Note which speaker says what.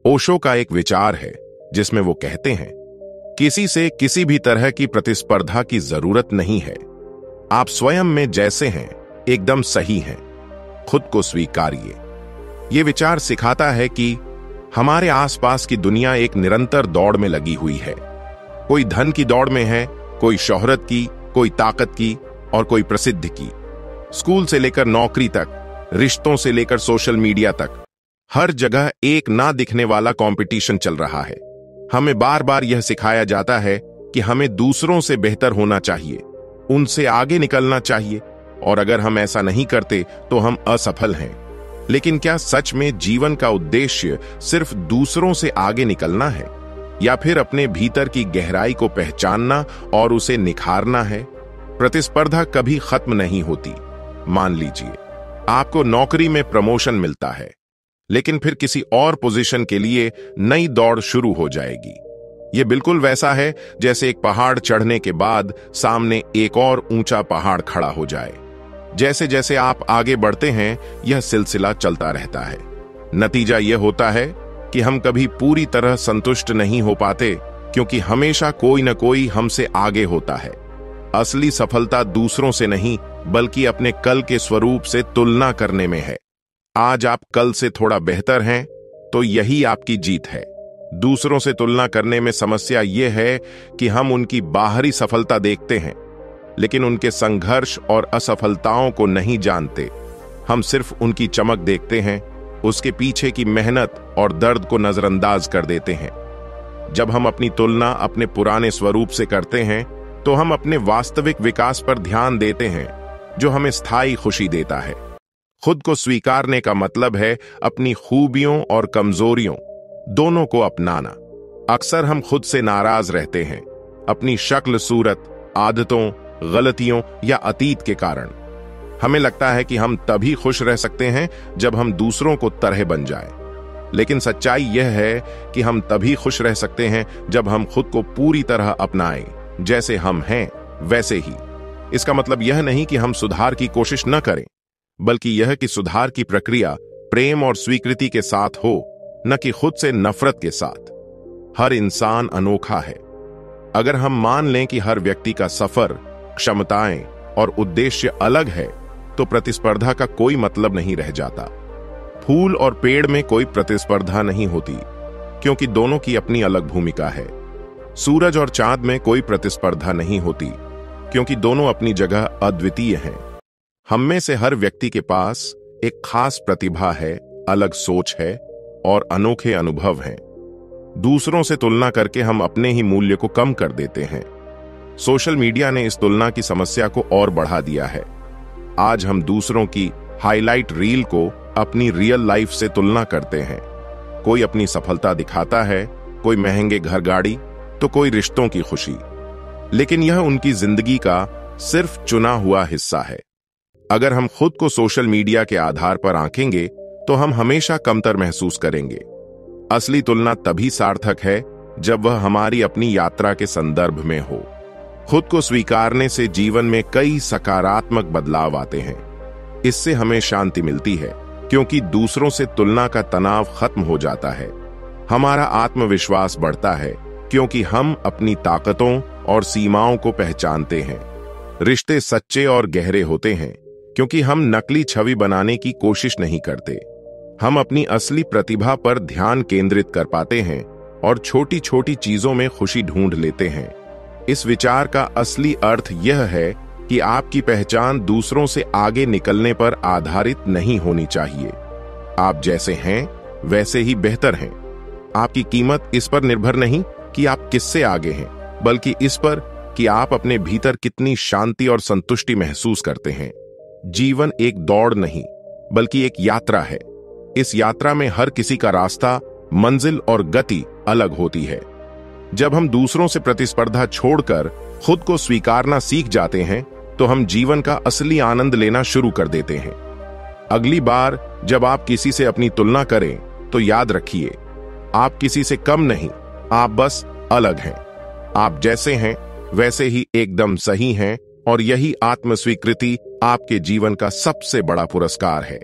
Speaker 1: ओशो का एक विचार है जिसमें वो कहते हैं, किसी से किसी भी तरह की प्रतिस्पर्धा की जरूरत नहीं है। आप स्वयं में जैसे हैं एकदम सही हैं। खुद को स्वीकारिए। ये विचार सिखाता है कि हमारे आसपास की दुनिया एक निरंतर दौड़ में लगी हुई है। कोई धन की दौड़ में है, कोई शोहरत की, कोई ताकत की और कोई प्रसिद्धि की। स्कूल से लेकर नौकरी तक, रिश्तों से लेकर सोशल मीडिया तक, हर जगह एक ना दिखने वाला कंपटीशन चल रहा है। हमें बार बार यह सिखाया जाता है कि हमें दूसरों से बेहतर होना चाहिए, उनसे आगे निकलना चाहिए, और अगर हम ऐसा नहीं करते तो हम असफल हैं। लेकिन क्या सच में जीवन का उद्देश्य सिर्फ दूसरों से आगे निकलना है, या फिर अपने भीतर की गहराई को पहचानना और उसे निखारना है? प्रतिस्पर्धा कभी खत्म नहीं होती। मान लीजिए आपको नौकरी में प्रमोशन मिलता है, लेकिन फिर किसी और पोजीशन के लिए नई दौड़ शुरू हो जाएगी। यह बिल्कुल वैसा है जैसे एक पहाड़ चढ़ने के बाद सामने एक और ऊंचा पहाड़ खड़ा हो जाए। जैसे जैसे आप आगे बढ़ते हैं यह सिलसिला चलता रहता है। नतीजा यह होता है कि हम कभी पूरी तरह संतुष्ट नहीं हो पाते, क्योंकि हमेशा कोई न कोई हमसे आगे होता है। असली सफलता दूसरों से नहीं, बल्कि अपने कल के स्वरूप से तुलना करने में है। आज आप कल से थोड़ा बेहतर हैं तो यही आपकी जीत है। दूसरों से तुलना करने में समस्या यह है कि हम उनकी बाहरी सफलता देखते हैं, लेकिन उनके संघर्ष और असफलताओं को नहीं जानते। हम सिर्फ उनकी चमक देखते हैं, उसके पीछे की मेहनत और दर्द को नजरअंदाज कर देते हैं। जब हम अपनी तुलना अपने पुराने स्वरूप से करते हैं तो हम अपने वास्तविक विकास पर ध्यान देते हैं, जो हमें स्थायी खुशी देता है। खुद को स्वीकारने का मतलब है अपनी खूबियों और कमजोरियों दोनों को अपनाना। अक्सर हम खुद से नाराज रहते हैं, अपनी शक्ल, सूरत, आदतों, गलतियों या अतीत के कारण। हमें लगता है कि हम तभी खुश रह सकते हैं जब हम दूसरों को तरह बन जाएं। लेकिन सच्चाई यह है कि हम तभी खुश रह सकते हैं जब हम खुद को पूरी तरह अपनाएं, जैसे हम हैं वैसे ही। इसका मतलब यह नहीं कि हम सुधार की कोशिश न करें, बल्कि यह कि सुधार की प्रक्रिया प्रेम और स्वीकृति के साथ हो, न कि खुद से नफरत के साथ। हर इंसान अनोखा है। अगर हम मान लें कि हर व्यक्ति का सफर, क्षमताएं और उद्देश्य अलग है, तो प्रतिस्पर्धा का कोई मतलब नहीं रह जाता। फूल और पेड़ में कोई प्रतिस्पर्धा नहीं होती, क्योंकि दोनों की अपनी अलग भूमिका है। सूरज और चांद में कोई प्रतिस्पर्धा नहीं होती, क्योंकि दोनों अपनी जगह अद्वितीय हैं। हम में से हर व्यक्ति के पास एक खास प्रतिभा है, अलग सोच है और अनोखे अनुभव हैं। दूसरों से तुलना करके हम अपने ही मूल्य को कम कर देते हैं। सोशल मीडिया ने इस तुलना की समस्या को और बढ़ा दिया है। आज हम दूसरों की हाईलाइट रील को अपनी रियल लाइफ से तुलना करते हैं। कोई अपनी सफलता दिखाता है, कोई महंगे घर गाड़ी, तो कोई रिश्तों की खुशी। लेकिन यह उनकी जिंदगी का सिर्फ चुना हुआ हिस्सा है। अगर हम खुद को सोशल मीडिया के आधार पर आंकेंगे तो हम हमेशा कमतर महसूस करेंगे। असली तुलना तभी सार्थक है जब वह हमारी अपनी यात्रा के संदर्भ में हो। खुद को स्वीकारने से जीवन में कई सकारात्मक बदलाव आते हैं। इससे हमें शांति मिलती है, क्योंकि दूसरों से तुलना का तनाव खत्म हो जाता है। हमारा आत्मविश्वास बढ़ता है, क्योंकि हम अपनी ताकतों और सीमाओं को पहचानते हैं। रिश्ते सच्चे और गहरे होते हैं, क्योंकि हम नकली छवि बनाने की कोशिश नहीं करते। हम अपनी असली प्रतिभा पर ध्यान केंद्रित कर पाते हैं और छोटी छोटी चीजों में खुशी ढूंढ लेते हैं। इस विचार का असली अर्थ यह है कि आपकी पहचान दूसरों से आगे निकलने पर आधारित नहीं होनी चाहिए। आप जैसे हैं वैसे ही बेहतर हैं। आपकी कीमत इस पर निर्भर नहीं कि आप किससे आगे हैं, बल्कि इस पर कि आप अपने भीतर कितनी शांति और संतुष्टि महसूस करते हैं। जीवन एक दौड़ नहीं, बल्कि एक यात्रा है। इस यात्रा में हर किसी का रास्ता, मंजिल और गति अलग होती है। जब हम दूसरों से प्रतिस्पर्धा छोड़कर खुद को स्वीकारना सीख जाते हैं, तो हम जीवन का असली आनंद लेना शुरू कर देते हैं। अगली बार जब आप किसी से अपनी तुलना करें, तो याद रखिए, आप किसी से कम नहीं, आप बस अलग हैं। आप जैसे हैं वैसे ही एकदम सही हैं, और यही आत्मस्वीकृति आपके जीवन का सबसे बड़ा पुरस्कार है।